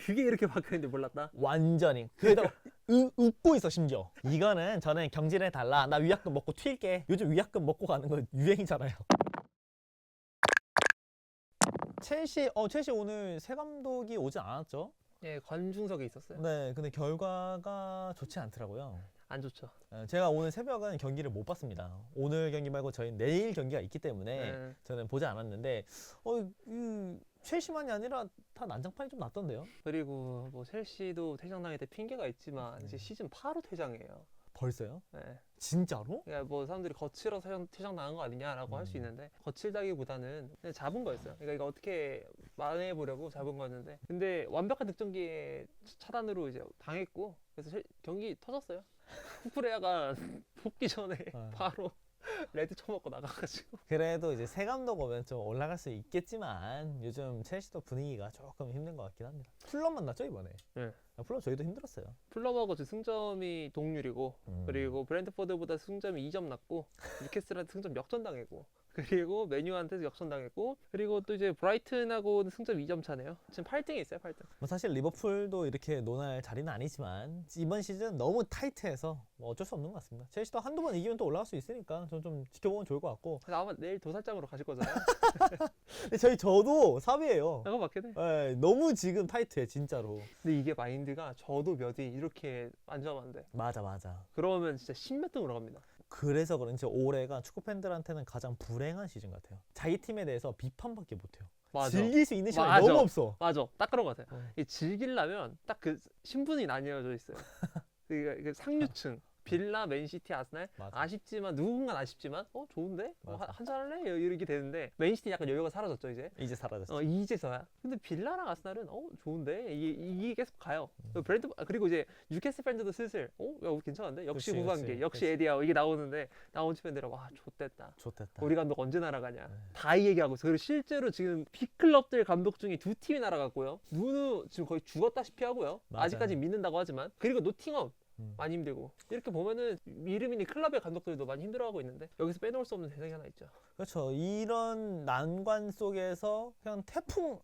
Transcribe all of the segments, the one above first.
그게 이렇게 바뀌었는데 몰랐다. 완전히. 그래도 웃고 있어 심지어. 이거는 저는 경질해 달라. 나 위약금 먹고 튈게. 요즘 위약금 먹고 가는 거 유행이잖아요. 첼시 오늘 새 감독이 오지 않았죠? 예, 관중석에 있었어요. 네, 근데 결과가 좋지 않더라고요. 안 좋죠. 제가 오늘 새벽은 경기를 못 봤습니다. 오늘 경기 말고 저희 내일 경기가 있기 때문에 네. 저는 보지 않았는데 첼시만이 아니라 다 난장판이 좀 났던데요? 그리고 뭐 첼시도 퇴장당할 때 핑계가 있지만 이제 시즌 8호 퇴장이에요. 벌써요? 네. 진짜로? 그러니까 뭐 사람들이 거칠어서 퇴장당한 거 아니냐라고 할 수 있는데 거칠다기보다는 그냥 잡은 거였어요. 그러니까 이거 어떻게 만회해보려고 잡은 거였는데 근데 완벽한 득점기에 차단으로 이제 당했고 그래서 경기 터졌어요. 쿠쿠레아가 복귀 전에 바로 레드 쳐먹고 나가가지고. 그래도 이제 새 감독 오면 좀 올라갈 수 있겠지만 요즘 첼시도 분위기가 조금 힘든 것 같긴 합니다. 풀럼 만났죠 이번에? 네. 풀럼 저희도 힘들었어요. 풀럼하고 지금 승점이 동률이고 그리고 브랜트포드보다 승점이 2점 낮고 뉴캐슬한테 승점 역전당했고 그리고 메뉴한테도 역전당했고 그리고 또 이제 브라이튼하고는 승점 2점 차네요. 지금 8등에 있어요. 8등. 뭐 사실 리버풀도 이렇게 논할 자리는 아니지만 이번 시즌 너무 타이트해서 뭐 어쩔 수 없는 것 같습니다. 첼시도 한두 번 이기면 또 올라갈 수 있으니까 좀 지켜보면 좋을 것 같고. 그래서 아마 내일 도살장으로 가실 거잖아요. 근데 저도 4위예요. 그거 맞긴 해. 네, 너무 지금 타이트해 진짜로. 근데 이게 마인드가 저도 몇이 이렇게 안 좋으면 안 돼. 맞아. 그러면 진짜 10몇 등으로 갑니다. 그래서 그런지 올해가 축구 팬들한테는 가장 불행한 시즌 같아요. 자기 팀에 대해서 비판밖에 못해요. 맞아. 즐길 수 있는 시간이 맞아. 너무 없어. 맞아. 딱 그런 것 같아요. 이 즐기려면 딱 그 신분이 나뉘어져 있어요. 그 상류층. 빌라, 맨시티, 아스날 맞아. 아쉽지만 누군가 아쉽지만 좋은데? 맞아. 한잔 할래? 이렇게 되는데 맨시티 약간 여유가 사라졌죠 이제. 이제 사라졌어. 이제서야. 근데 빌라랑 아스날은 좋은데 이게 계속 가요. 그리고 이제 뉴캐슬 팬들도 슬슬 야 괜찮은데? 역시 그치, 후반기 그치, 역시 그치. 에디아우 이게 나오는데 나온 팬들은 와 좋댔다. 좋댔다. 우리 감독 언제 날아가냐. 네. 다 이 얘기하고 있어. 그리고 실제로 지금 빅클럽들 감독 중에 2팀이 날아갔고요. 누누 지금 거의 죽었다시피 하고요. 맞아요. 아직까지 믿는다고 하지만. 그리고 노팅엄 많이 힘들고. 이렇게 보면은 이름 있는 클럽의 감독들도 많이 힘들어하고 있는데 여기서 빼놓을 수 없는 대상이 하나 있죠. 그렇죠. 이런 난관 속에서 그냥 태풍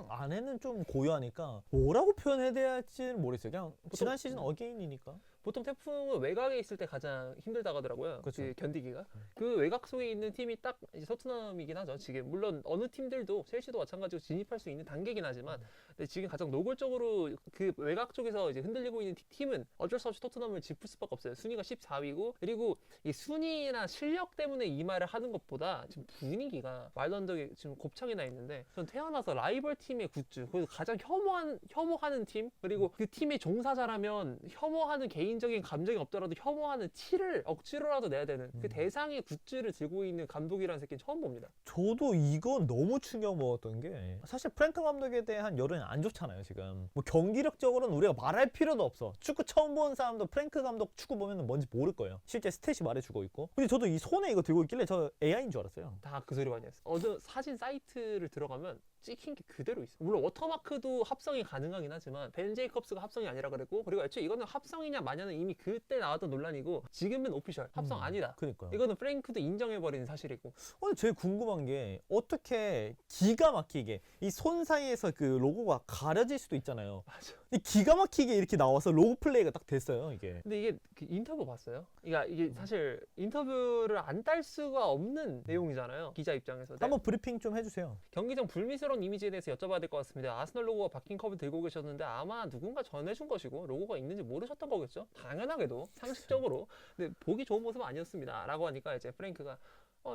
안에는 좀 고요하니까 뭐라고 표현해야 될지는 모르겠어요. 그냥 지난 시즌 어게인이니까. 보통 태풍은 외곽에 있을 때 가장 힘들다고 하더라고요. 그쵸. 그 견디기가. 그 외곽 속에 있는 팀이 딱 이제 토트넘이긴 하죠. 지금 물론 어느 팀들도 첼시도 마찬가지로 진입할 수 있는 단계긴 하지만 근데 지금 가장 노골적으로 그 외곽 쪽에서 이제 흔들리고 있는 팀은 어쩔 수 없이 토트넘을 짚을 수밖에 없어요. 순위가 14위고 그리고 이 순위나 실력 때문에 이 말을 하는 것보다 지금 분위기가 말도 안 되게 지금 곱창이 나 있는데 전 태어나서 라이벌 팀의 굿즈 그래서 가장 혐오하는 팀 그리고 그 팀의 종사자라면 혐오하는 개인적인 감정이 없더라도 혐오하는 티를 억지로라도 내야 되는 그 대상의 굿즈를 들고 있는 감독이라는 새끼는 처음 봅니다. 저도 이건 너무 충격 먹었던 게 사실 프랭크 감독에 대한 여론이 안 좋잖아요 지금. 뭐 경기력적으로는 우리가 말할 필요도 없어. 축구 처음 본 사람도 프랭크 감독 축구 보면 뭔지 모를 거예요. 실제 스탯이 말해주고 있고. 근데 저도 이 손에 이거 들고 있길래 저 AI인 줄 알았어요. 다 그 소리 많이 했어. 어느 사진 사이트를 들어가면 찍힌 게 그대로 있어. 물론 워터마크도 합성이 가능하긴 하지만 벤 제이컵스가 합성이 아니라 그랬고 그리고 애초에 이거는 합성이냐 마냐는 이미 그때 나왔던 논란이고 지금은 오피셜 합성 아니다. 그러니까요. 이거는 프랭크도 인정해버린 사실이고. 근데 제일 궁금한 게 어떻게 기가 막히게 이 손 사이에서 그 로고가 가려질 수도 있잖아요. 맞아. 이 기가 막히게 이렇게 나와서 로고 플레이가 딱 됐어요 이게. 근데 이게 그 인터뷰 봤어요? 그러니까 이게 사실 인터뷰를 안 딸 수가 없는 내용이잖아요. 기자 입장에서. 한번 브리핑 좀 해주세요. 경기 전 불미스러운 이미지에 대해서 여쭤봐야 될 것 같습니다. 아스널 로고가 박힌 컵을 들고 계셨는데 아마 누군가 전해준 것이고 로고가 있는지 모르셨던 거겠죠? 당연하게도 상식적으로. 근데 보기 좋은 모습은 아니었습니다. 라고 하니까 이제 프랭크가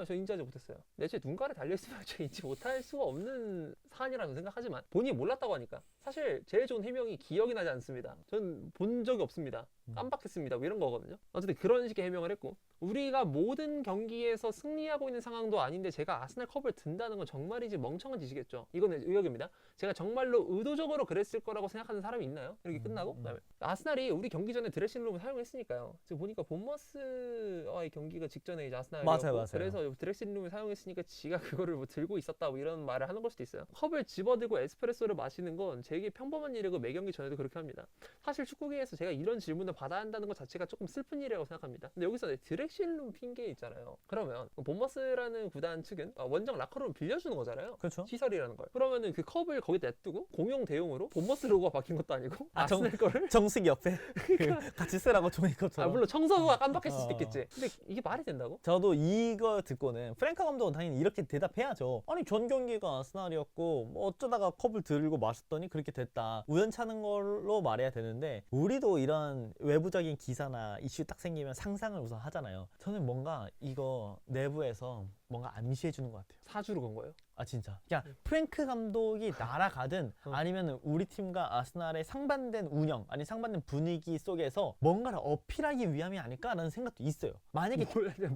저 인지하지 못했어요. 내 제 눈가에 달려있으면 저 인지 못할 수가 없는 사안이라고 생각하지만 본인이 몰랐다고 하니까 사실 제일 좋은 해명이 기억이 나지 않습니다. 전 본 적이 없습니다. 깜빡했습니다. 뭐 이런 거거든요. 어쨌든 그런 식의 해명을 했고 우리가 모든 경기에서 승리하고 있는 상황도 아닌데 제가 아스날 컵을 든다는 건 정말이지 멍청한 짓이겠죠. 이거는 의혹입니다. 제가 정말로 의도적으로 그랬을 거라고 생각하는 사람이 있나요? 이렇게 끝나고 그다음에 아스날이 우리 경기 전에 드레싱룸을 사용했으니까요. 지금 보니까 본머스와의 경기가 직전에 이제 아스날이었고 맞아요. 그래서 드레싱룸을 사용했으니까 지가 그거를 뭐 들고 있었다 뭐 이런 말을 하는 걸 수도 있어요. 컵을 집어들고 에스프레소를 마시는 건 제게 평범한 일이고 매 경기 전에도 그렇게 합니다. 사실 축구계에서 제가 이런 질문을 받아야 한다는 것 자체가 조금 슬픈 일이라고 생각합니다. 근데 여기서 드렉실룸 핑계 있잖아요. 그러면 본머스라는 구단 측은 원정 라커룸을 빌려주는 거잖아요. 그렇죠. 시설이라는 걸. 그러면은 그 컵을 거기다 냅두고 공용 대용으로 본머스 로고가 바뀐 것도 아니고 아, 아스날 거를 정식 옆에 그 같이 쓰라고 종이컵처럼. 물론 청소부가 깜빡했을 수도 어. 있겠지. 근데 이게 말이 된다고? 저도 이거 듣고는 프랭크 감독은 당연히 이렇게 대답해야죠. 아니 전 경기가 아스날이었고 뭐 어쩌다가 컵을 들고 마셨더니 그렇게 됐다. 우연찮은 걸로 말해야 되는데 우리도 이런 외부적인 기사나 이슈 딱 생기면 상상을 우선 하잖아요. 저는 뭔가 이거 내부에서 뭔가 암시해 주는 것 같아요. 사주로 건 거예요? 아 진짜. 그냥 프랭크 감독이 날아가든 아니면 우리 팀과 아스날의 상반된 운영 아니 상반된 분위기 속에서 뭔가를 어필하기 위함이 아닐까라는 생각도 있어요. 만약에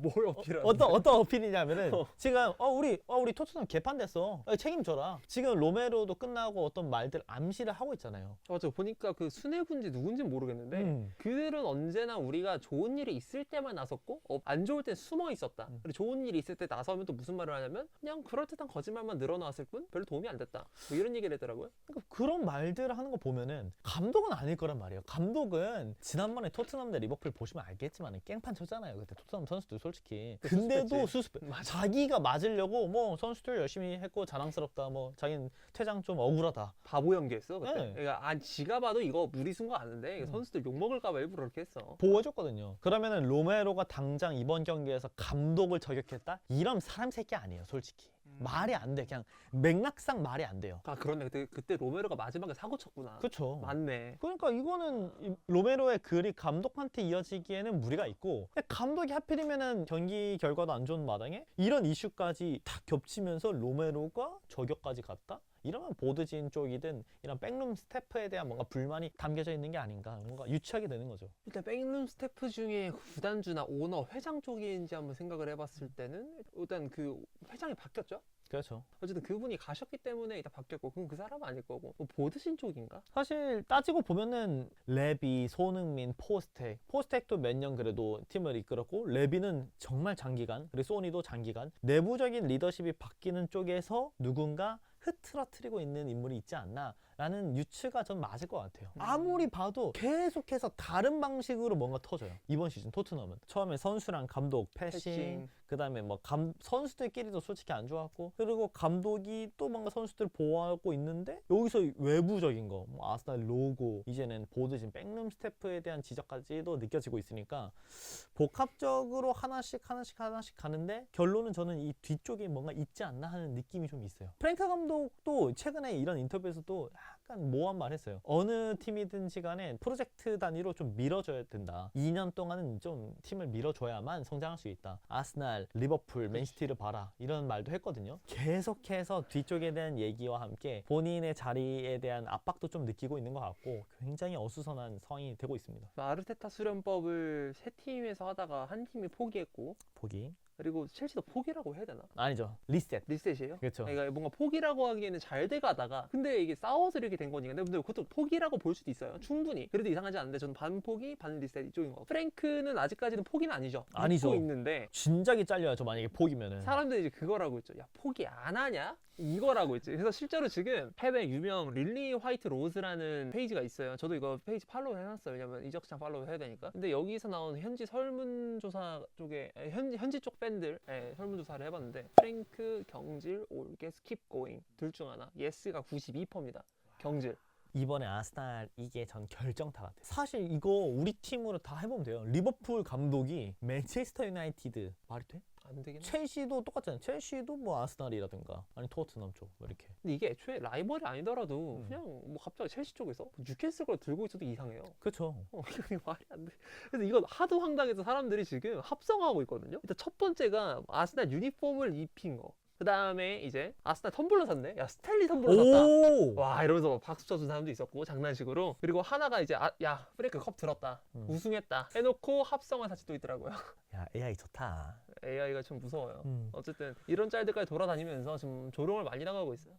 뭘 어필하는 어떤 어필이냐면은 지금 우리 토트넘 개판됐어. 책임져라. 지금 로메로도 끝나고 어떤 말들 암시를 하고 있잖아요. 맞아. 보니까 그 수뇌군지 누군지 모르겠는데 그들은 언제나 우리가 좋은 일이 있을 때만 나섰고 안 좋을 땐 숨어 있었다. 그리고 좋은 일이 있을 때 나서면 또 무슨 말을 하냐면 그냥 그럴듯한 거짓말만 늘어나왔을 뿐 별로 도움이 안 됐다. 뭐 이런 얘기를 했더라고요. 그러니까 그런 말들을 하는 거 보면은 감독은 아닐 거란 말이에요. 감독은 지난번에 토트넘 대 리버풀 보시면 알겠지만 깽판 쳤잖아요. 그때 토트넘 선수들 솔직히. 근데도 수습해. 자기가 맞으려고 뭐 선수들 열심히 했고 자랑스럽다. 뭐 자기는 퇴장 좀 억울하다. 바보 연기했어 그때. 네. 그러니까 지가 봐도 이거 무리순 거 아는데 이거 선수들 욕 먹을까 봐 일부러 그렇게 했어. 보여줬거든요. 그러면은 로메로가 당장 이번 경기에서 감독을 저격했다? 이런 사람 새끼 아니에요, 솔직히. 말이 안 돼. 그냥 맥락상 말이 안 돼요. 아 그렇네. 그때 로메로가 마지막에 사고 쳤구나. 그렇죠. 맞네. 그러니까 이거는 로메로의 글이 감독한테 이어지기에는 무리가 있고 감독이 하필이면은 경기 결과도 안 좋은 마당에 이런 이슈까지 다 겹치면서 로메로가 저격까지 갔다? 이러면 보드진 쪽이든 이런 백룸 스태프에 대한 뭔가 불만이 담겨져 있는 게 아닌가 뭔가 유치하게 되는 거죠. 일단 백룸 스태프 중에 구단주나 오너, 회장 쪽인지 한번 생각을 해봤을 때는 일단 그 회장이 바뀌었죠. 그렇죠. 어쨌든 그분이 가셨기 때문에 일단 바뀌었고 그럼 그 사람은 아닐 거고 뭐 보드신 쪽인가? 사실 따지고 보면은 레비, 손흥민, 포스텍도 몇 년 그래도 팀을 이끌었고 레비는 정말 장기간 그리고 소니도 장기간 내부적인 리더십이 바뀌는 쪽에서 누군가 흐트러뜨리고 있는 인물이 있지 않나 라는 유추가 전 맞을 것 같아요. 아무리 봐도 계속해서 다른 방식으로 뭔가 터져요. 이번 시즌 토트넘은 처음에 선수랑 감독 패싱 그 다음에 뭐 선수들끼리도 솔직히 안 좋았고 그리고 감독이 또 뭔가 선수들 보호하고 있는데 여기서 외부적인 거 뭐 아스날 로고 이제는 보드진 백룸 스태프에 대한 지적까지도 느껴지고 있으니까 복합적으로 하나씩 가는데 결론은 저는 이 뒤쪽에 뭔가 있지 않나 하는 느낌이 좀 있어요. 프랭크 감독도 최근에 이런 인터뷰에서도 약간 모호한 말 했어요. 어느 팀이든지 간에 프로젝트 단위로 좀 밀어줘야 된다. 2년 동안은 좀 팀을 밀어줘야만 성장할 수 있다. 아스날, 리버풀, 맨시티를 봐라. 이런 말도 했거든요. 계속해서 뒤쪽에 대한 얘기와 함께 본인의 자리에 대한 압박도 좀 느끼고 있는 것 같고 굉장히 어수선한 상황이 되고 있습니다. 아르테타 수련법을 세 팀에서 하다가 한 팀이 포기했고 포기? 그리고 첼시도 포기라고 해야 되나? 아니죠. 리셋. 리셋이에요? 그렇죠. 그러니까 뭔가 포기라고 하기에는 잘 돼가다가 근데 이게 싸워서 이렇게 된 거니까 근데 그것도 포기라고 볼 수도 있어요. 충분히. 그래도 이상하지 않은데 저는 반 포기, 반 리셋 이쪽인 거. 프랭크는 아직까지는 포기는 아니죠. 아니죠. 믿고 있는데 진작에 잘려야죠. 만약에 포기면은. 사람들이 이제 그거라고 있죠. 야 포기 안 하냐? 이거라고 있지. 그래서 실제로 지금 해외 유명 릴리 화이트 로즈라는 페이지가 있어요. 저도 이거 페이지 팔로우 해놨어요. 왜냐면 이적장 팔로우 해야 되니까. 근데 여기서 나온 현지 설문조사 쪽에 현지 쪽 팬들 설문조사를 해봤는데 프랭크, 경질, 올게, 스킵 고잉 둘 중 하나. 예스가 92%입니다. 경질. 이번에 아스날 이게 전 결정타 같아요. 사실 이거 우리 팀으로 다 해보면 돼요. 리버풀 감독이 맨체스터 유나이티드 말이 돼? 안 되긴 해. 첼시도 똑같잖아요. 첼시도 뭐 아스날이라든가 아니 토트넘 쪽 뭐 이렇게. 근데 이게 애초에 라이벌이 아니더라도 그냥 뭐 갑자기 첼시 쪽에서 뉴캐슬 걸 들고 있어도 이상해요. 그렇죠. 이게 말이 안 돼. 그래서 이거 하도 황당해서 사람들이 지금 합성하고 있거든요. 일단 첫 번째가 아스날 유니폼을 입힌 거. 그 다음에 이제 아스날 텀블러 샀네. 야 스탠리 텀블러 샀다. 오! 와 이러면서 박수 쳐준 사람도 있었고 장난식으로. 그리고 하나가 이제 야 프랭크 컵 들었다. 우승했다. 해놓고 합성한 사진도 있더라고요. 야 AI 좋다. AI가 좀 무서워요. 어쨌든 이런 짤들까지 돌아다니면서 지금 조롱을 많이 당하고 있어요.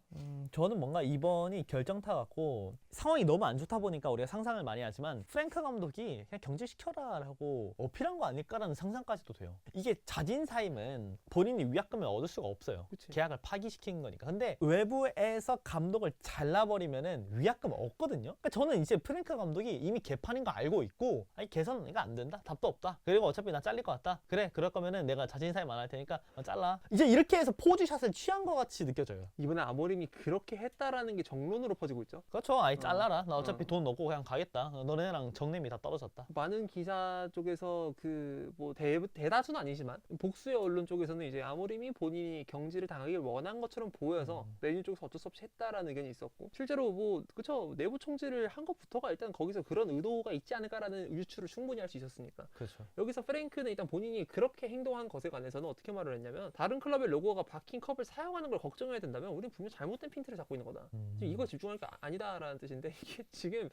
저는 뭔가 이번이 결정타 같고 상황이 너무 안 좋다 보니까 우리가 상상을 많이 하지만 프랭크 감독이 그냥 경질시켜라라고 어필한 거 아닐까라는 상상까지도 돼요. 이게 자진사임은 본인이 위약금을 얻을 수가 없어요. 그치. 계약을 파기시킨 거니까. 근데 외부에서 감독을 잘라버리면은 위약금 없거든요. 그러니까 저는 이제 프랭크 감독이 이미 개판인 거 알고 있고 아니 개선 이거 안 된다. 답도 없다. 그리고 어차피 나 잘릴 것 같다. 그래 그럴 거면은 내가 자진사임 안 할 테니까 잘라. 이제 이렇게 해서 포즈샷을 취한 것 같이 느껴져요. 이번에 아모림이 그렇게 했다라는 게 정론으로 퍼지고 있죠. 그렇죠. 아예 잘라라. 나 어차피 어. 돈 넣고 그냥 가겠다. 너네랑 정nem이 다 떨어졌다. 많은 기사 쪽에서 그 뭐 대다수는 아니지만 복수의 언론 쪽에서는 이제 아모림이 본인이 경질을 당하길 원한 것처럼 보여서 메뉴 쪽에서 어쩔 수 없이 했다라는 의견이 있었고 실제로 뭐 그쵸 내부 총질을 한 것부터가 일단 거기서 그런 의도가 있지 않을까라는 유추를 충분히 할 수 있었으니까 그렇죠. 여기서 프랭크는 일단 본인이 그렇게 행동한 것에 관해서는 어떻게 말을 했냐면 다른 클럽의 로고가 박힌 컵을 사용하는 걸 걱정해야 된다면 우리는 분명 잘못된 핀트를 잡고 있는 거다. 지금 이거 집중할 게 아니다라는 뜻인데 이게 지금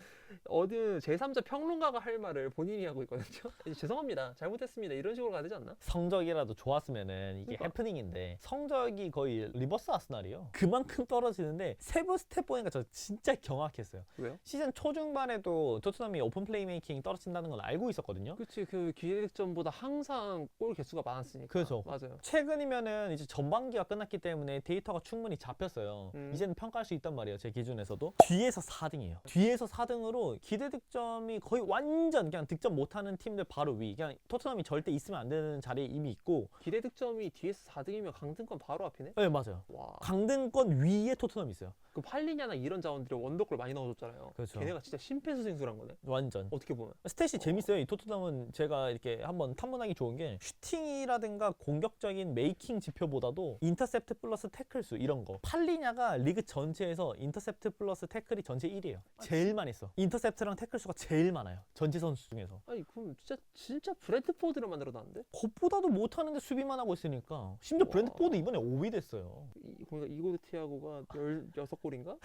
어디 제3자 평론가가 할 말을 본인이 하고 있거든요. 죄송합니다. 잘못했습니다. 이런 식으로 가야 되지 않나? 성적이라도 좋았으면은 이게 그러니까. 해프닝인데 성적이 거의 리버스 아스날이에요. 그만큼 떨어지는데 세부 스텝 보니까 저 진짜 경악했어요. 왜요? 시즌 초중반에도 토트넘이 오픈 플레이메이킹 떨어진다는 건 알고 있었거든요. 그치 그 기획점보다 항상 골 개수가 많았으니까. 그렇죠. 맞아요. 최근이면은 이제 전반기가 끝났기 때문에 데이터가 충분히 잡혔어요. 이제는 평가할 수 있단 말이에요. 제 기준에서도. 뒤에서 4등이에요. 뒤에서 4등으로 기대 득점이 거의 완전 그냥 득점 못하는 팀들 바로 위. 그냥 토트넘이 절대 있으면 안 되는 자리에 이미 있고. 기대 득점이 뒤에서 4등이면 강등권 바로 앞이네? 네 맞아요. 와. 강등권 위에 토트넘이 있어요. 그 팔리냐나 이런 자원들이 원더골 많이 넣어줬잖아요. 그렇죠. 걔네가 진짜 심폐소생술한 거네. 완전. 어떻게 보면. 스탯이 재밌어요. 이 토트넘은 제가 이렇게 한번 탐문하기 좋은 게 슈팅이라든가 공격적인 메이킹 지표보다도 인터셉트 플러스 태클 수 이런 거. 팔리냐가 리그 전체에서 인터셉트 플러스 태클이 전체 1위에요. 제일 많이 써. 인터셉트랑 태클 수가 제일 많아요. 전체 선수 중에서. 아니 그럼 진짜 브랜트포드를 만들어놨는데? 그것보다도 못하는데 수비만 하고 있으니까. 심지어 와. 브랜트포드 이번에 5위 됐어요. 그러니까 이고르 티아고가 16골인가?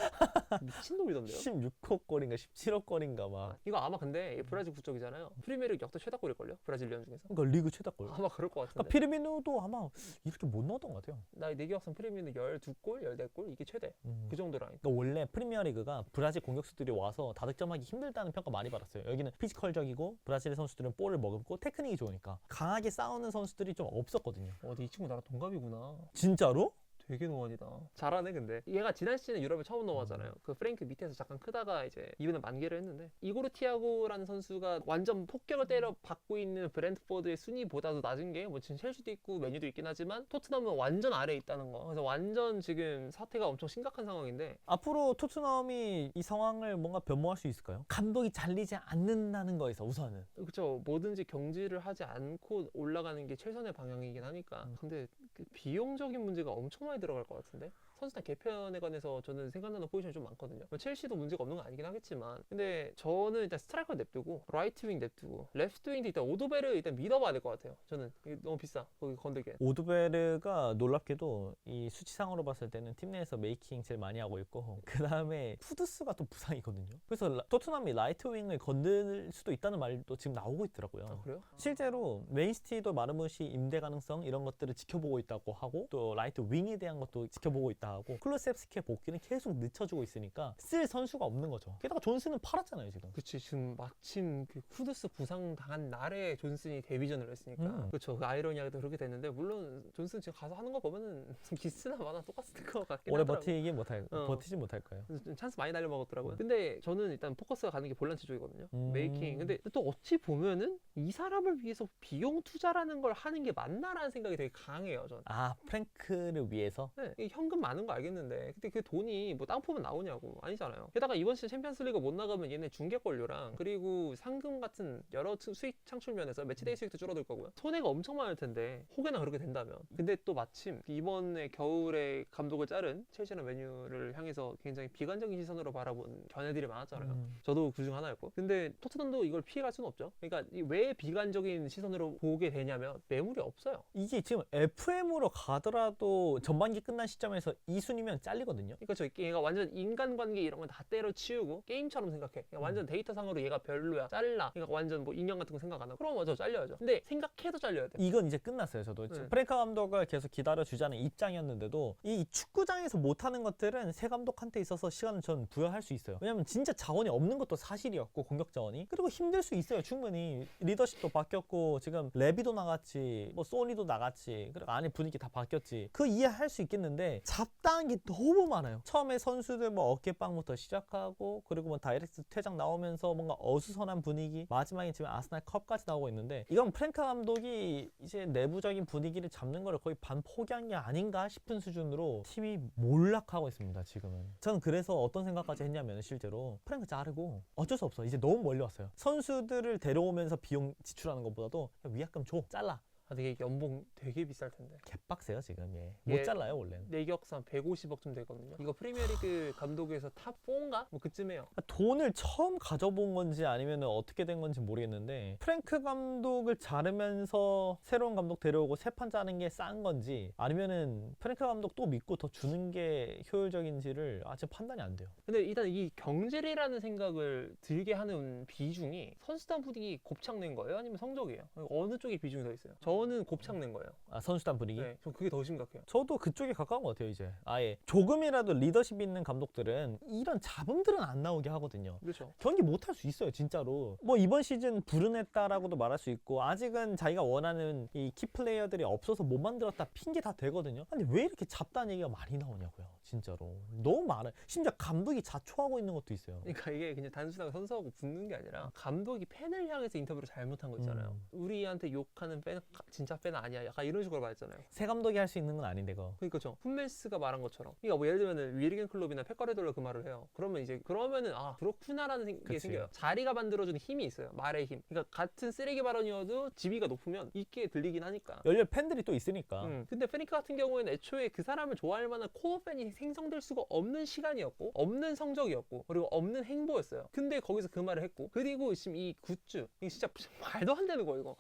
미친놈이던데요? 16호 골인가 17호 골인가 막. 이거 아마 근데 브라질 국적이잖아요. 프리미어리그 역대 최다골일걸요? 브라질리언 중에서? 그러니까 리그 최다골. 아마 그럴 것 같은데. 그러니까 피르미누도 아마 이렇게 못 넣었던 것 같아요. 나 내기학생 프리미어는 12골, 14골 이게 최대. 그 정도 라인. 그러니까 원래 프리미어리그가 브라질 공격수들이 와서 다득점하기 힘들다는 평가 많이 받았어요. 여기는 피지컬적이고 브라질 선수들은 볼을 머금고 테크닉이 좋으니까 강하게 싸우는 선수들이 좀 없었거든요. 이 친구 나랑 동갑이구나. 진짜로? 되게 노안이다. 잘하네 근데. 얘가 지난 시즌에 유럽에 처음 넘어왔잖아요. 그 프랭크 밑에서 잠깐 크다가 이제 이번에 만개를 했는데 이고르 티아고라는 선수가 완전 폭격을 때려 받고 있는 브랜트포드의 순위보다도 낮은 게 뭐 지금 첼시도 있고 메뉴도 있긴 하지만 토트넘은 완전 아래에 있다는 거. 그래서 완전 지금 사태가 엄청 심각한 상황인데 앞으로 토트넘이 이 상황을 뭔가 변모할 수 있을까요? 감독이 잘리지 않는다는 거에서 우선은. 그렇죠. 뭐든지 경질을 하지 않고 올라가는 게 최선의 방향이긴 하니까. 근데 그 비용적인 문제가 엄청 많이 들어갈 것 같은데 선수단 개편에 관해서 저는 생각나는 포지션이 좀 많거든요. 첼시도 문제가 없는 건 아니긴 하겠지만 근데 저는 일단 스트라이커 냅두고 라이트 윙 냅두고 레프트 윙도 일단 오도베르 일단 믿어봐야 될 것 같아요. 저는 이게 너무 비싸 거기 건들게. 오드베르가 놀랍게도 이 수치상으로 봤을 때는 팀 내에서 메이킹 제일 많이 하고 있고 그 다음에 푸드스가 또 부상이거든요. 그래서 토트넘이 라이트 윙을 건들 수도 있다는 말도 지금 나오고 있더라고요. 아 그래요? 실제로 맨시티도 마르무시 임대 가능성 이런 것들을 지켜보고 있다고 하고 또 라이트 윙에 대한 것도 지켜보고 있다 하고 클루셉스키의 복귀는 계속 늦춰주고 있으니까 쓸 선수가 없는 거죠. 게다가 존슨은 팔았잖아요 지금. 그치 지금 마침 그 쿠드스 부상 당한 날에 존슨이 데뷔전을 했으니까 그렇죠. 그 아이러니하게도 그렇게 됐는데 물론 존슨 지금 가서 하는 거 보면은 기스나 마나 똑같을 것 같긴 오래 하더라고요. 버티지 못할 거예요. 좀 찬스 많이 날려먹었더라고요. 근데 저는 일단 포커스가 가는 게 볼란치 쪽이거든요. 메이킹. 근데 또 어찌 보면은 이 사람을 위해서 비용 투자라는 걸 하는 게 맞나라는 생각이 되게 강해요. 저는. 아 프랭크를 위해서? 네, 이 현금 많은 거 알겠는데 근데 그 돈이 뭐 땅 포면 나오냐고 아니잖아요. 게다가 이번 시즌 챔피언스리그 못 나가면 얘네 중계권료랑 그리고 상금 같은 여러 수익 창출 면에서 매치데이 수익도 줄어들 거고요. 손해가 엄청 많을 텐데 혹여나 그렇게 된다면 근데 또 마침 이번에 겨울에 감독을 자른 첼시나 메뉴를 향해서 굉장히 비관적인 시선으로 바라본 견해들이 많았잖아요. 저도 그중 하나였고 근데 토트넘도 이걸 피해갈 수는 없죠. 그러니까 왜 비관적인 시선으로 보게 되냐면 매물이 없어요. 이게 지금 FM으로 가더라도 전반기 끝난 시점에서 이 순위면 잘리거든요. 그러니까 저 얘가 완전 인간관계 이런 건 다 때려치우고 게임처럼 생각해. 그냥 완전 데이터상으로 얘가 별로야, 잘라. 그러니까 완전 뭐 인형 같은 거 생각 안 하고. 그럼 맞아, 잘려야죠. 근데 생각해도 잘려야 돼. 이건 이제 끝났어요. 저도 프랭크 감독을 계속 기다려주자는 입장이었는데도 이 축구장에서 못하는 것들은 새 감독한테 있어서 시간을 전 부여할 수 있어요. 왜냐면 진짜 자원이 없는 것도 사실이었고, 공격 자원이. 그리고 힘들 수 있어요. 충분히 리더십도 바뀌었고, 지금 레비도 나갔지, 뭐 소니도 나갔지, 그리고 안에 분위기 다 바뀌었지. 그 이해할 수 있겠는데 잡다한 게 너무 많아요. 처음에 선수들 뭐 어깨빵부터 시작하고, 그리고 뭐 다이렉트 퇴장 나오면서 뭔가 어수선한 분위기, 마지막에 지금 아스날 컵까지 나오고 있는데, 이건 프랭크 감독이 이제 내부적인 분위기를 잡는 거를 거의 반 포기한 게 아닌가 싶은 수준으로 팀이 몰락하고 있습니다. 지금은. 저는 그래서 어떤 생각까지 했냐면, 실제로 프랭크 자르고 어쩔 수 없어, 이제 너무 멀리 왔어요. 선수들을 데려오면서 비용 지출하는 것보다도 위약금 줘, 잘라. 아, 되게 연봉 되게 비쌀 텐데. 개빡세요 지금. 못 잘라요 원래는. 내격상 150억쯤 되거든요. 이거 프리미어리그 감독에서 탑 4인가? 뭐 그쯤에요. 돈을 처음 가져본 건지 아니면 어떻게 된 건지 모르겠는데, 프랭크 감독을 자르면서 새로운 감독 데려오고 새 판 짜는 게 싼 건지, 아니면은 프랭크 감독 또 믿고 더 주는 게 효율적인지를 아직 판단이 안 돼요. 근데 일단 이 경질이라는 생각을 들게 하는 비중이 선수단 분위기 곱창 낸 거예요? 아니면 성적이에요? 어느 쪽에 비중이 더 있어요? 저는 곱창 낸 거예요. 아, 선수단 분위기? 네, 전 그게 더 심각해요. 저도 그쪽에 가까운 것 같아요. 이제 아예 조금이라도 리더십 있는 감독들은 이런 잡음들은 안 나오게 하거든요. 그렇죠. 경기 못할 수 있어요 진짜로. 뭐 이번 시즌 불운했다라고도 말할 수 있고, 아직은 자기가 원하는 이 키플레이어들이 없어서 못 만들었다 핑계 다 되거든요. 근데 왜 이렇게 잡다는 얘기가 많이 나오냐고요. 진짜로 너무 많아요. 심지어 감독이 자초하고 있는 것도 있어요. 그러니까 이게 그냥 단순하게 선수하고 붙는 게 아니라 감독이 팬을 향해서 인터뷰를 잘못한 거 있잖아요. 우리한테 욕하는 팬 진짜 팬 아니야, 약간 이런 식으로 말했잖아요. 새 감독이 할 수 있는 건 아닌데 그거. 그러니까 저 훈멜스가 말한 것처럼, 그러니까 뭐 예를 들면은 위리겐 클럽이나 페커레돌러 그 말을 해요. 그러면은 아 그렇구나라는 게 그치. 생겨요. 자리가 만들어주는 힘이 있어요. 말의 힘. 그러니까 같은 쓰레기 발언이어도 지위가 높으면 있게 들리긴 하니까. 열렬 팬들이 또 있으니까. 근데 프랭크 같은 경우에는 애초에 그 사람을 좋아할 만한 코어 팬이 생성될 수가 없는 시간이었고, 없는 성적이었고, 그리고 없는 행보였어요. 근데 거기서 그 말을 했고, 그리고 지금 이 굿즈, 이게 진짜 말도 안 되는 거 이거.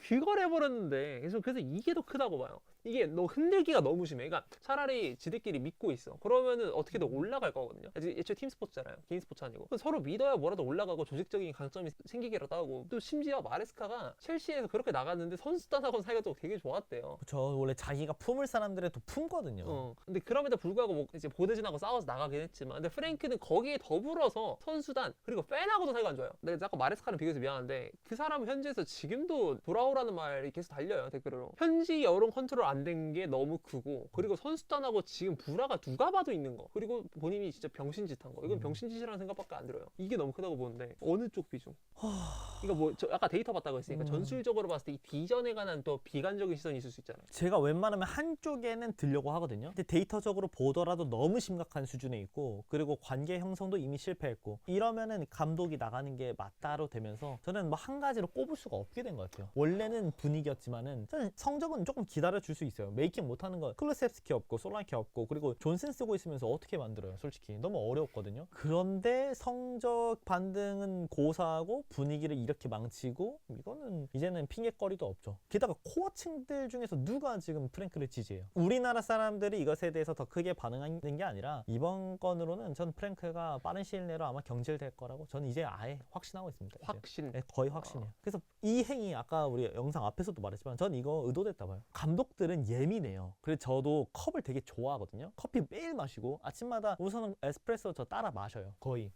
그걸 해버렸는데, 그래서 이게 더 크다고 봐요. 이게 너 흔들기가 너무 심해. 그러니까 차라리 지들끼리 믿고 있어. 그러면은 어떻게든 올라갈 거거든요. 애초에 팀 스포츠잖아요. 개인 스포츠 아니고. 서로 믿어야 뭐라도 올라가고 조직적인 강점이 생기기라도 하고. 또 심지어 마레스카가 첼시에서 그렇게 나갔는데 선수단하고 사이가 또 되게 좋았대요. 그쵸. 원래 자기가 품을 사람들의 또 품거든요. 근데 그럼에도 불구하고 뭐 이제 보대진하고 싸워서 나가긴 했지만, 근데 프랭크는 거기에 더불어서 선수단 그리고 팬하고도 사이가 안 좋아요. 내가 아까 마레스카랑 비교해서 미안한데, 그 사람은 현지에서 지금도 돌아오라는 말이 계속 달려요, 댓글로. 현지 여론 컨트롤 안 된 게 너무 크고, 그리고 선수단하고 지금 불화가 누가 봐도 있는 거, 그리고 본인이 진짜 병신짓 한 거, 이건 병신짓이라는 생각밖에 안 들어요. 이게 너무 크다고 보는데 어느 쪽 비중? 그러니까 뭐 저 아까 데이터 봤다고 했으니까 전술적으로 봤을 때 이 비전에 관한 또 비관적인 시선이 있을 수 있잖아요. 제가 웬만하면 한쪽에는 들려고 하거든요. 근데 데이터적으로 보더라도 너무 심각한 수준에 있고, 그리고 관계 형성도 이미 실패했고, 이러면은 감독이 나가는 게 맞다로 되면서 저는 뭐 한 가지로 꼽을 수가 없게 된 것 같아요. 원래는 분위기였지만은 저는 성적은 조금 기다려줄 수 있어요. 메이킹 못하는 건 클루셉스키 없고 솔란키 없고, 그리고 존슨 쓰고 있으면서 어떻게 만들어요? 솔직히 너무 어려웠거든요. 그런데 성적 반등은 고사하고 분위기를 이렇게 망치고, 이거는 이제는 핑계거리도 없죠. 게다가 코어층들 중에서 누가 지금 프랭크를 지지해요? 우리나라 사람들이 이것에 대해서 더 크게 반응하는 게 아니라, 이번 건으로는 전 프랭크가 빠른 시일 내로 아마 경질될 거라고 저는 이제 아예 확신하고 있습니다. 이제. 확신. 네, 거의 확신이에요. 그래서 이 행위, 아까 우리 영상 앞에서도 말했지만 전 이거 의도됐다 봐요. 감독들은 예민해요. 그래서 저도 컵을 되게 좋아하거든요. 커피 매일 마시고 아침마다 우선은 에스프레소 저 따라 마셔요. 거의.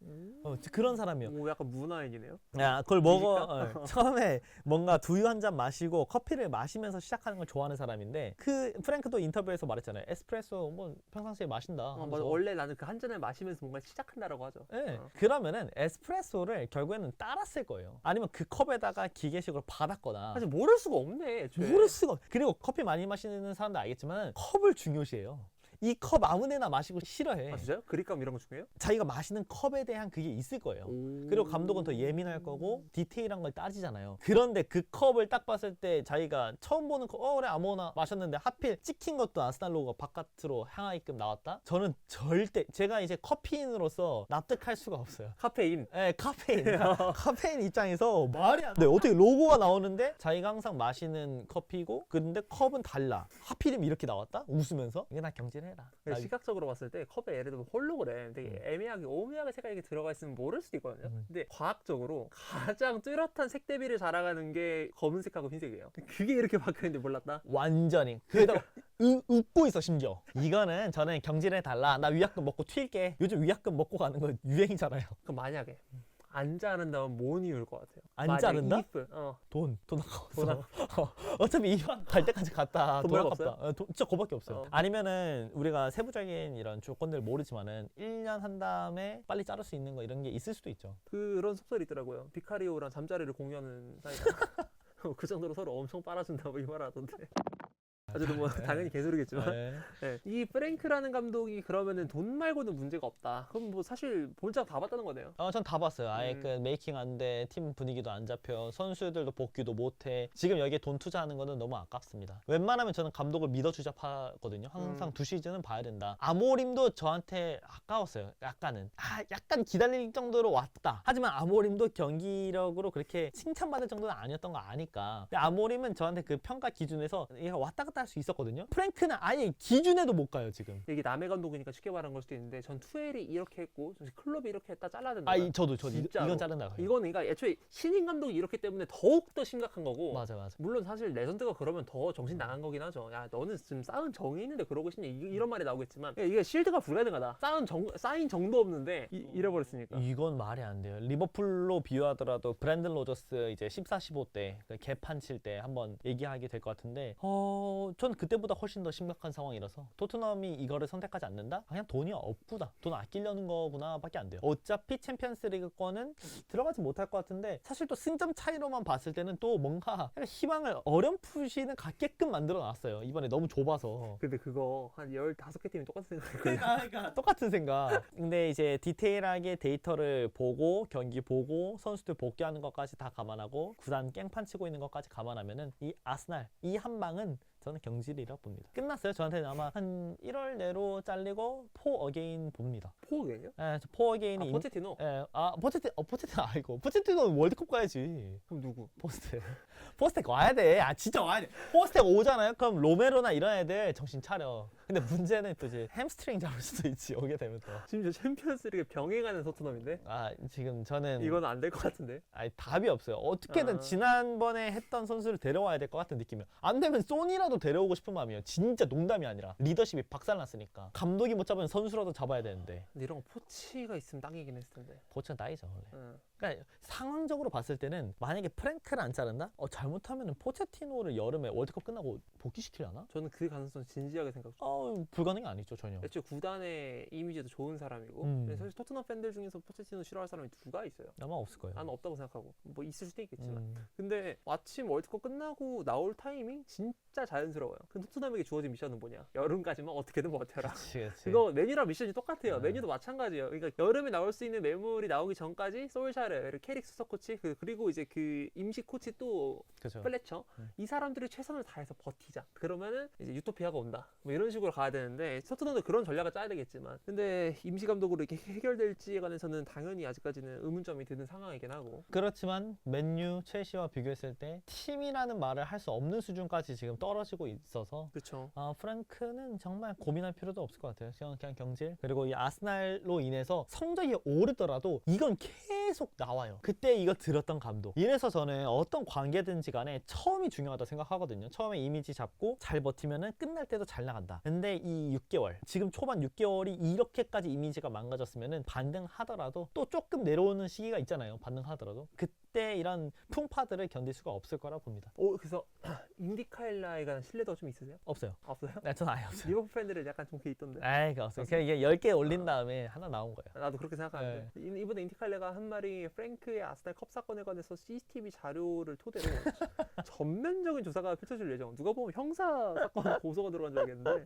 그런 사람이에요. 오, 약간 문화인이네요. 야, 그걸 먹어. 처음에 뭔가 두유 한 잔 마시고 커피를 마시면서 시작하는 걸 좋아하는 사람인데, 그 프랭크도 인터뷰에서 말했잖아요. 에스프레소 뭐 평상시에 마신다. 맞아. 원래 나는 그 한 잔을 마시면서 뭔가 시작한다라고 하죠. 네. 그러면은 에스프레소를 결국에는 따랐을 거예요. 아니면 그 컵에다가 기계식으로 받았거나. 사실 모를 수가 없네. 애초에. 모를 수가 없. 그리고 커피 많이 마시는 사람도 알겠지만 컵을 중요시해요. 이 컵 아무데나 마시고 싫어해. 아 진짜요? 그립감 이런 거 중요해요? 자기가 마시는 컵에 대한 그게 있을 거예요. 그리고 감독은 더 예민할 거고 디테일한 걸 따지잖아요. 그런데 그 컵을 딱 봤을 때 자기가 처음 보는 컵, 그래 아무거나 마셨는데 하필 찍힌 것도 아스날 로고가 바깥으로 향하게끔 나왔다? 저는 절대, 제가 이제 커피인으로서 납득할 수가 없어요. 카페인. 네, 카페인. 카페인 입장에서 말이 안 돼. 어떻게 로고가 나오는데 자기가 항상 마시는 커피고, 근데 컵은 달라. 하필이면 이렇게 나왔다? 웃으면서. 이게 나 경질해요. 해라. 근데 시각적으로 봤을 때 컵에 예를 들면 홀로그램 되게 애매하게 오묘하게 색깔이 들어가 있으면 모를 수도 있거든요. 근데 과학적으로 가장 뚜렷한 색 대비를 자랑하는 게 검은색하고 흰색이에요. 그게 이렇게 바뀌었는데 몰랐다? 완전히. 그래도 웃고 있어 심지어. 이거는 저는 경질해 달라. 나 위약금 먹고 튈게. 요즘 위약금 먹고 가는 거 유행이잖아요. 그럼 만약에 안 자른다면 뭔 이유일 것 같아요? 안 만약에 자른다? if, 돈 아까워서. 돈 어차피 이왕 갈 때까지 갔다. 돈 돈 별거 아깝다. 진짜 그거밖에 없어요. 어. 아니면은 우리가 세부적인 이런 조건들 모르지만은 1년 한 다음에 빨리 자를 수 있는 거 이런 게 있을 수도 있죠. 그런 속설이 있더라고요. 비카리오랑 잠자리를 공유하는 사이다. 그 정도로 서로 엄청 빨아준다고 이 말 하던데. 어쨌든 뭐 당연히 개소리겠지만 네. 네. 이 프랭크라는 감독이 그러면은 돈 말고는 문제가 없다. 그럼 뭐 사실 본작 다 봤다는 거네요. 전 다 봤어요. 아예 그 메이킹 안 돼, 팀 분위기도 안 잡혀, 선수들도 복귀도 못 해. 지금 여기에 돈 투자하는 거는 너무 아깝습니다. 웬만하면 저는 감독을 믿어주자 파거든요. 항상 2시즌은 봐야 된다. 아모림도 저한테 아까웠어요. 약간은. 약간 기다릴 정도로 왔다. 하지만 아모림도 경기력으로 그렇게 칭찬받을 정도는 아니었던 거 아니까. 근데 아모림은 저한테 그 평가 기준에서 얘가 왔다 갔다 할 수 있었거든요. 프랭크는 아예 기준에도 못 가요 지금. 이게 남의 감독이니까 쉽게 말한 걸 수도 있는데 전 투엘이 이렇게 했고 클럽이 이렇게 했다 잘라야 된다. 저도 진짜로. 이건 자른다. 이거는 그러니까 애초에 신인 감독이 이렇게 때문에 더욱 더 심각한 거고. 맞아. 물론 사실 레전드가 그러면 더 정신 나간 거긴 하죠. 야 너는 지금 쌓은 정이 있는데 그러고 싶니? 이런 말이 나오겠지만 이게 실드가 불가능하다. 쌓인 정도 없는데 잃어버렸으니까. 이건 말이 안 돼요. 리버풀로 비유하더라도 브랜든 로저스 이제 14, 15때 개판 칠 때 한번 얘기하게 될 것 같은데 전 그때보다 훨씬 더 심각한 상황이라서 토트넘이 이거를 선택하지 않는다? 그냥 돈이 없구나. 돈 아끼려는 거구나 밖에 안 돼요. 어차피 챔피언스리그권은 들어가지 못할 것 같은데 사실 또 승점 차이로만 봤을 때는 또 뭔가 약간 희망을 어렴풋이는 갖게끔 만들어 놨어요. 이번에 너무 좁아서. 근데 그거 한 15개 팀이 똑같은 생각이거든요. 그러니까 똑같은 생각. 근데 이제 디테일하게 데이터를 보고 경기 보고 선수들 복귀하는 것까지 다 감안하고 구단 깽판 치고 있는 것까지 감안하면은 이 아스날 이 한 방은 저는 경질이라 봅니다. 끝났어요. 저한테는 아마 한 1월 내로 잘리고 4 어게인 봅니다. 포격이요? 예, 4 어게인이 포체티노? 포체티노 알고. 포체티노는 월드컵 가야지. 그럼 누구? 포스텍 와야 돼. 진짜 와야 돼. 포스텍 오잖아요. 그럼 로메로나 이런 애들 정신 차려. 근데 문제는 또 이제 햄스트링 잡을 수도 있지. 오게 되면 또. 지금 저 챔피언스리그 병행하는 토트넘인데? 지금 저는 이건 안 될 것 같은데? 답이 없어요. 어떻게든 지난번에 했던 선수를 데려와야 될 것 같은 느낌이에요. 안 되면 소니라도 데려오고 싶은 마음이에요. 진짜 농담이 아니라. 리더십이 박살났으니까. 감독이 못 잡으면 선수라도 잡아야 되는데. 근데 이런 거 포치가 있으면 딱이긴 했을 텐데. 포츠는 따이죠 원래. 그러니까 상황적으로 봤을 때는 만약에 프랭크를 안 자른다? 잘못하면 포체티노를 여름에 월드컵 끝나고 복귀시키려나? 저는 그 가능성 진지하게 생각해요. 불가능이 아니죠 전혀. 애초에 구단의 이미지도 좋은 사람이고 근데 사실 토트넘 팬들 중에서 포체티노 싫어할 사람이 누가 있어요? 아마 없을 거예요. 나는 없다고 생각하고 뭐 있을 수도 있겠지만 근데 마침 월드컵 끝나고 나올 타이밍 진짜 자연스러워요. 근데 토트넘에게 주어진 미션은 뭐냐? 여름까지만 어떻게든 버텨라. 그치. 그거 맨유랑 미션이 똑같아요. 맨유도 마찬가지예요. 그러니까 여름에 나올 수 있는 매물이 나오기 전까지 솔샤르, 캐릭 수석 코치 그리고 이제 그 임시 코치 또 그쵸. 플래처 이 사람들이 최선을 다해서 버티자. 그러면은 이제 유토피아가 온다. 뭐 이런 식으로 가야 되는데 토트넘도 그런 전략을 짜야 되겠지만 근데 임시 감독으로 이렇게 해결될지에 관해서는 당연히 아직까지는 의문점이 드는 상황이긴 하고. 그렇지만 맨유, 첼시와 비교했을 때 팀이라는 말을 할 수 없는 수준까지 지금 떨어지고 있어서 그렇죠. 프랭크는 정말 고민할 필요도 없을 것 같아요. 그냥 경질. 그리고 이 아스날로 인해서 성적이 오르더라도 이건 계속 나와요. 그때 이거 들었던 감독. 이래서 저는 어떤 관계든지 간에 처음이 중요하다 생각하거든요. 처음에 이미지 잡고 잘 버티면은 끝날 때도 잘 나간다. 근데 이 6개월, 지금 초반 6개월이 이렇게까지 이미지가 망가졌으면은 반등하더라도 또 조금 내려오는 시기가 있잖아요. 반등하더라도. 그때 이런 풍파들을 견딜 수가 없을 거라 봅니다. 그래서 인디카일라에 관한 신뢰도가 좀 있으세요? 없어요. 없어요? 네, 저는 아예 없어요. 리버풀 팬들은 약간 좀 그게 있던데. 없어요. 그냥 이게 10개 올린 다음에 하나 나온 거예요. 나도 그렇게 생각하는데 이번에 인디칼레가 한 말이 프랭크의 아스날 컵 사건에 관해서 CCTV 자료를 토대로 전면적인 조사가 펼쳐질 예정. 누가 보면 형사 사건 고소가 들어간 줄 알겠는데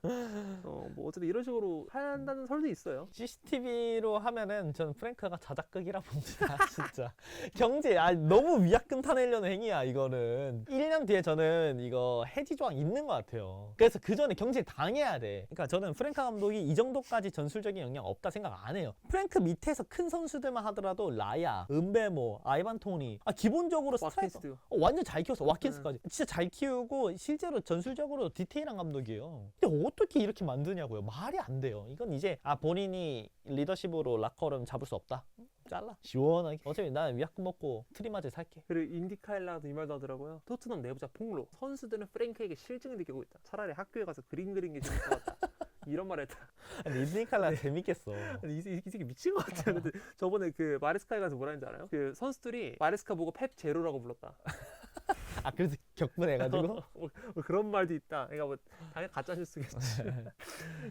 뭐 어쨌든 이런 식으로 한다는 설도 있어요. CCTV로 하면은 저는 프랭크가 자작극이라 봅니다. 진짜. 경제 너무 위약금 타내려는 행위야 이거는. 1년 뒤에 저는 이거 해지 조항 있는 것 같아요. 그래서 그 전에 경질 당해야 돼. 그러니까 저는 프랭크 감독이 이 정도까지 전술적인 영향 없다 생각 안 해요. 프랭크 밑에서 큰 선수들만 하더라도 라야, 은베모, 아이반 토니, 기본적으로 스트라이커 와킨스. 완전 잘 키웠어. 와킨스까지 진짜 잘 키우고 실제로 전술적으로 디테일한 감독이에요. 근데 어떻게 이렇게 만드냐고요. 말이 안 돼요. 이건 이제 본인이 리더십으로 락커를 잡을 수 없다. 잘라 시원하게. 어차피 난 위약금 먹고 트리마즈 살게. 그리고 인디카일라도 이 말도 하더라고요. 토트넘 내부자 폭로. 선수들은 프랭크에게 실증을 느끼고 있다. 차라리 학교에 가서 그림 그리는 게 재밌을 것 같다. 이런 말 했다. 근데 인디칼라 재밌겠어. 아니, 이 새끼 미친 것 같아요. 근데 저번에 그 마레스카에 가서 뭐라 했는지 알아요? 그 선수들이 마레스카 보고 펩 제로라고 불렀다. 그래서 격분해가지고. 뭐 그런 말도 있다. 그러니까 뭐 당연히 가짜 뉴스겠지.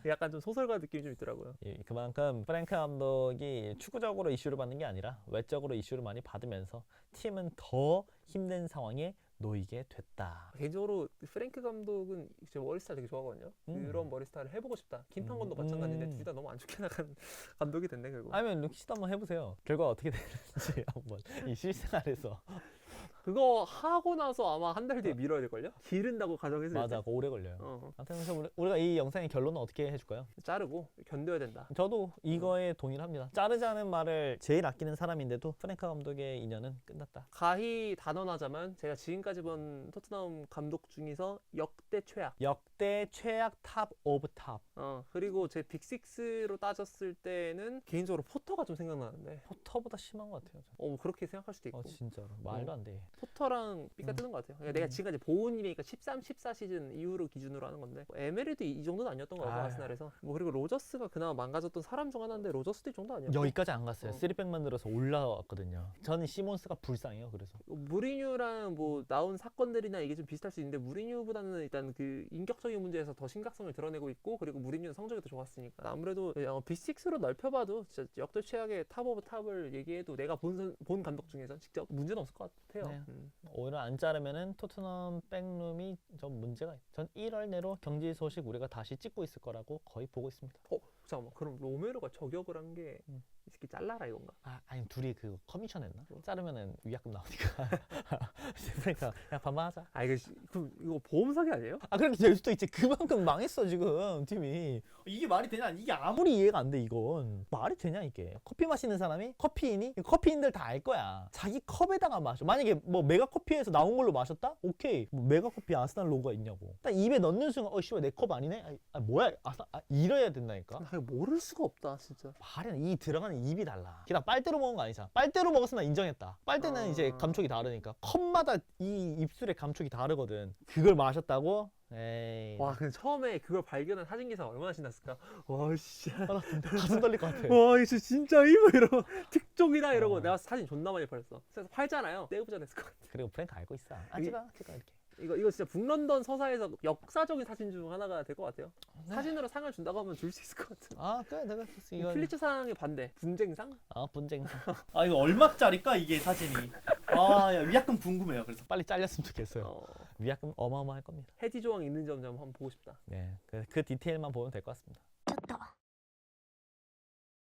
약간 좀 소설가 느낌이 좀 있더라고요. 그만큼 프랭크 감독이 축구적으로 이슈를 받는 게 아니라 외적으로 이슈를 많이 받으면서 팀은 더 힘든 상황에 놓이게 됐다. 개인적으로 프랭크 감독은 제 머리 스타일 되게 좋아하거든요. 그런 머리 스타일을 해보고 싶다. 김판건도 마찬가지인데 둘 다 너무 안 좋게 나간 감독이 됐네 결국. 아니면 루키시도 한번 해보세요. 결과 어떻게 되는지 한번 이 실생활에서. 그거 하고 나서 아마 한 달 뒤에 미뤄야 될걸요? 기른다고 가정했을 때. 맞아, 그거 오래 걸려요. 어. 아무튼 그래서 우리가 이 영상의 결론은 어떻게 해줄까요? 자르고 견뎌야 된다. 저도 이거에 동의합니다. 자르자는 말을 제일 아끼는 사람인데도 프랭크 감독의 인연은 끝났다. 가히 단언하자면 제가 지금까지 본 토트넘 감독 중에서 역대 최악. 역대 최악 탑 오브 탑. 그리고 제 빅식스로 따졌을 때는 개인적으로 포터가 좀 생각나는데. 포터보다 심한 것 같아요. 뭐 그렇게 생각할 수도 있고. 진짜로 말도 안 돼. 포터랑 삐까 뜨는 것 같아요. 그러니까 내가 지금까지 본 일이니까 13, 14 시즌 이후로 기준으로 하는 건데 에메리도 이 정도는 아니었던 것 같아요. 아스날에서. 뭐 그리고 로저스가 그나마 망가졌던 사람 중 하나인데 로저스도 이 정도 아니었어요. 여기까지 안 갔어요. 3백 만들어서 올라왔거든요. 저는 시몬스가 불쌍해요. 그래서 무리뉴랑 뭐 나온 사건들이나 이게 좀 비슷할 수 있는데 무리뉴보다는 일단 그 인격적인 문제에서 더 심각성을 드러내고 있고 그리고 무리뉴는 성적이 더 좋았으니까 아무래도 빅6로 넓혀봐도 진짜 역대 최악의 탑 오브 탑을 얘기해도 내가 본 감독 중에서 직접 문제는 없을 것 같아요. 네. 오히려 안 자르면은 토트넘 백룸이 좀 문제가 있어요. 전 1월 내로 경질 소식 우리가 다시 찍고 있을 거라고 거의 보고 있습니다. 잠깐만 그럼 로메로가 저격을 한 게 이 새끼 잘라라 이건가? 아니 둘이 그 커미션 했나? 자르면은 위약금 나오니까. 그러니까 야 반반하자. 이거 보험 사기 아니에요? 그렇게 될 수도 있지. 그만큼 망했어 지금 팀이. 이게 말이 되냐? 이게 아무리 이해가 안 돼 이건. 말이 되냐 이게. 커피 마시는 사람이 커피인이? 커피인들 다 알 거야. 자기 컵에다가 마셔. 만약에 뭐 메가커피에서 나온 걸로 마셨다? 오케이. 뭐 메가커피 아스날 로고가 있냐고. 딱 입에 넣는 순간 씨발 내 컵 아니네? 뭐야? 이래야 된다니까. 이거 모를 수가 없다 진짜. 말이 안 돼. 이 들어가는 입이 달라. 게다가 빨대로 먹은 거 아니잖아. 빨대로 먹었으면 나 인정했다. 빨대는 이제 감촉이 다르니까. 컵마다 이 입술의 감촉이 다르거든. 그걸 마셨다고? 에이. 와 근데 처음에 그걸 발견한 사진 기사 얼마나 신났을까? 와 씨. 나 가슴 떨릴 것 같아. 와 이거 진짜 이거 이러고 특종이다 이러고 내가 사진 존나 많이 팔았어. 그래서 팔잖아요. 떼부자 됐을 것 같아. 그리고 프랭크 알고 있어. 찍어 이렇게. 이거 진짜 북런던 서사에서 역사적인 사진 중 하나가 될 것 같아요. 사진으로 상을 준다고 하면 줄 수 있을 것 같아. 그래 내가 이거 필리처상의 반대 분쟁상? 분쟁상. 이거 얼마짜리일까 이게 사진이. 야, 위약금 궁금해요. 그래서 빨리 잘렸으면 좋겠어요. 위약금 어마어마할 겁니다. 해지 조항 있는지 없는지 한번 보고 싶다. 네, 그 디테일만 보면 될 것 같습니다.